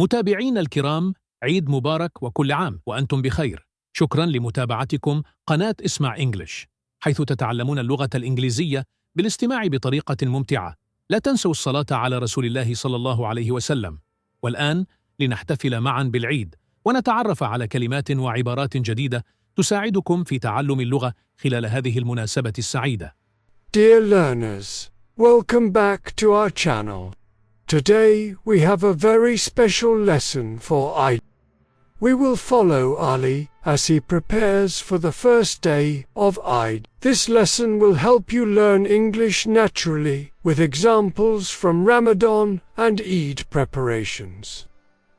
متابعينا الكرام، عيد مبارك وكل عام وأنتم بخير. شكرا لمتابعتكم قناة اسمع إنجليش، حيث تتعلمون اللغة الإنجليزية بالاستماع بطريقة ممتعة. لا تنسوا الصلاة على رسول الله صلى الله عليه وسلم. والآن لنحتفل معا بالعيد ونتعرف على كلمات وعبارات جديدة تساعدكم في تعلم اللغة خلال هذه المناسبة السعيدة. Dear learners, welcome back to our channel. Today we have a very special lesson for I. We will follow Ali as he prepares for the first day of Eid. This lesson will help you learn English naturally with examples from Ramadan and Eid preparations.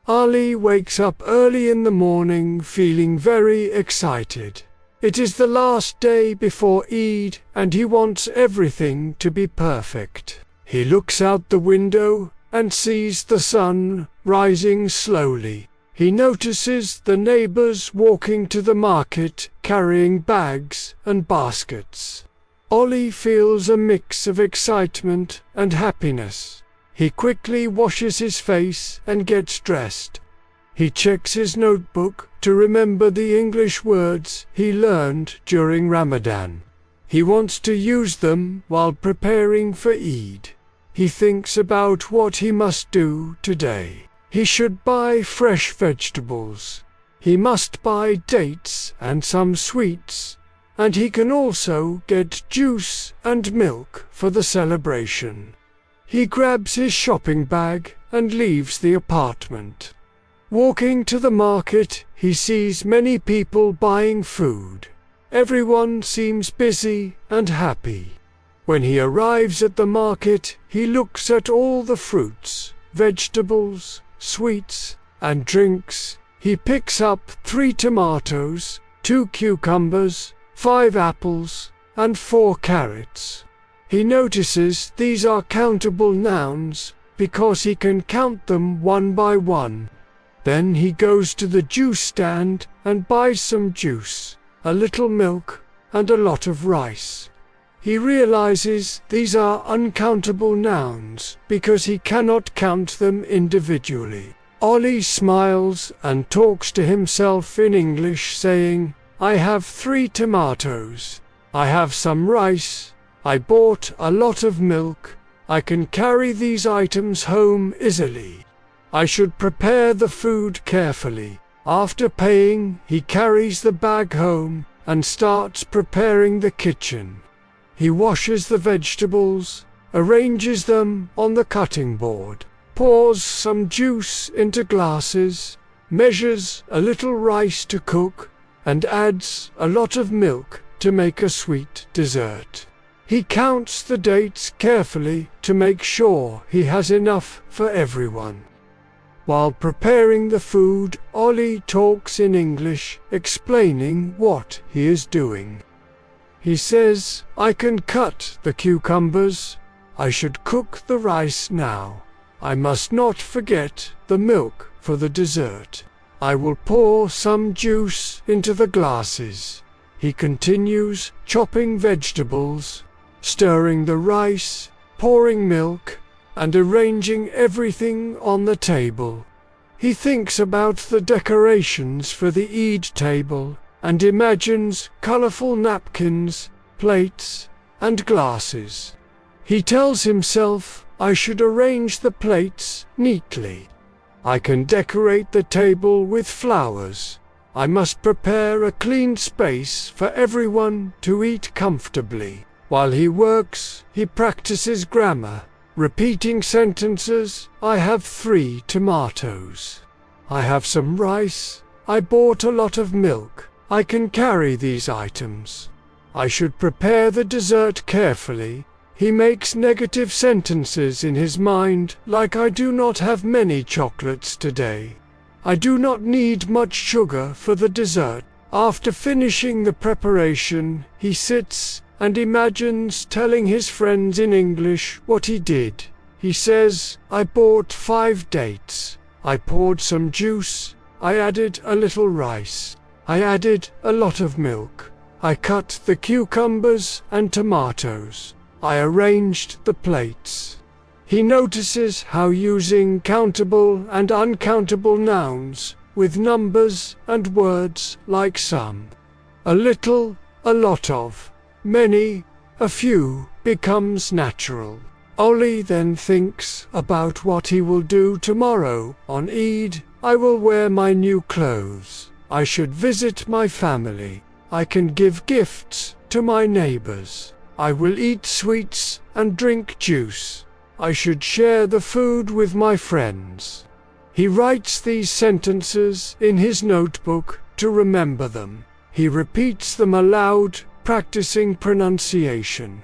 Ali wakes up early in the morning feeling very excited. It is the last day before Eid and he wants everything to be perfect. He looks out the window and sees the sun rising slowly. He notices the neighbors walking to the market carrying bags and baskets. Ollie feels a mix of excitement and happiness. He quickly washes his face and gets dressed. He checks his notebook to remember the English words he learned during Ramadan. He wants to use them while preparing for Eid. He thinks about what he must do today. He should buy fresh vegetables. He must buy dates and some sweets. And he can also get juice and milk for the celebration. He grabs his shopping bag and leaves the apartment. Walking to the market, he sees many people buying food. Everyone seems busy and happy. When he arrives at the market, he looks at all the fruits, vegetables, sweets, and drinks. He picks up 3 tomatoes, 2 cucumbers, 5 apples, and 4 carrots. He notices these are countable nouns because he can count them one by one. Then he goes to the juice stand and buys some juice, a little milk, and a lot of rice. He realizes these are uncountable nouns because he cannot count them individually. Ollie smiles and talks to himself in English, saying, "I have 3 tomatoes. I have some rice. I bought a lot of milk. I can carry these items home easily. I should prepare the food carefully." After paying, he carries the bag home and starts preparing the kitchen. He washes the vegetables, arranges them on the cutting board, pours some juice into glasses, measures a little rice to cook, and adds a lot of milk to make a sweet dessert. He counts the dates carefully to make sure he has enough for everyone. While preparing the food, Ollie talks in English, explaining what he is doing. He says, "I can cut the cucumbers. I should cook the rice now. I must not forget the milk for the dessert. I will pour some juice into the glasses." He continues chopping vegetables, stirring the rice, pouring milk, and arranging everything on the table. He thinks about the decorations for the Eid table and imagines colorful napkins, plates, and glasses. He tells himself, "I should arrange the plates neatly. I can decorate the table with flowers. I must prepare a clean space for everyone to eat comfortably." While he works, he practices grammar, repeating sentences. "I have 3 tomatoes. I have some rice. I bought a lot of milk. I can carry these items. I should prepare the dessert carefully." He makes negative sentences in his mind, like "I do not have many chocolates today. I do not need much sugar for the dessert." After finishing the preparation, he sits and imagines telling his friends in English what he did. He says, "I bought 5 dates. I poured some juice. I added a little rice. I added a lot of milk. I cut the cucumbers and tomatoes. I arranged the plates." He notices how using countable and uncountable nouns with numbers and words like some, a little, a lot of, many, a few becomes natural. Ollie then thinks about what he will do tomorrow. On Eid, I will wear my new clothes. I should visit my family. I can give gifts to my neighbors. I will eat sweets and drink juice. I should share the food with my friends. He writes these sentences in his notebook to remember them. He repeats them aloud, practicing pronunciation.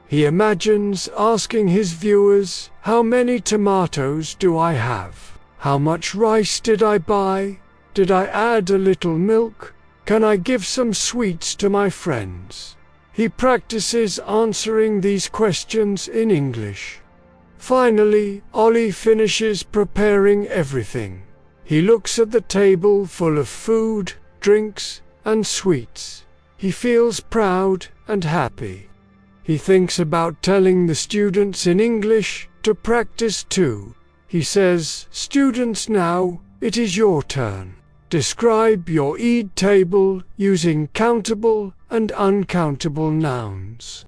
He imagines asking his viewers, how many tomatoes do I have? How much rice did I buy? Did I add a little milk? Can I give some sweets to my friends? He practices answering these questions in English. Finally, Ollie finishes preparing everything. He looks at the table full of food, drinks, and sweets. He feels proud and happy. He thinks about telling the students in English to practice too. He says, "Students, now it is your turn. Describe your Eid table using countable and uncountable nouns.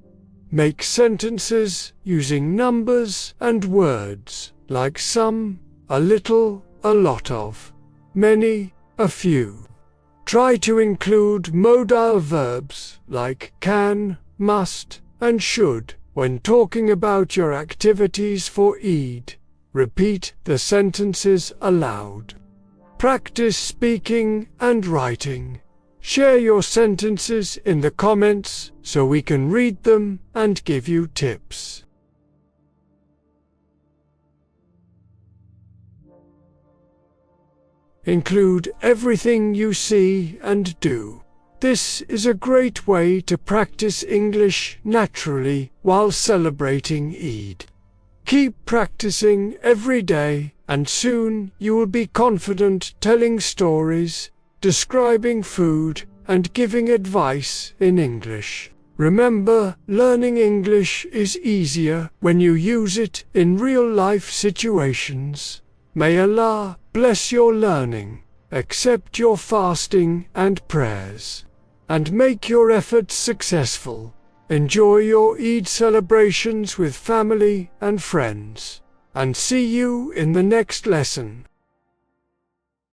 Make sentences using numbers and words like some, a little, a lot of, many, a few. Try to include modal verbs like can, must, and should when talking about your activities for Eid. Repeat the sentences aloud. Practice speaking and writing. Share your sentences in the comments so we can read them and give you tips. Include everything you see and do. This is a great way to practice English naturally while celebrating Eid. Keep practicing every day, and soon you will be confident telling stories, describing food, and giving advice in English. Remember, learning English is easier when you use it in real-life situations. May Allah bless your learning, accept your fasting and prayers, and make your efforts successful. Enjoy your Eid celebrations with family and friends, and see you in the next lesson.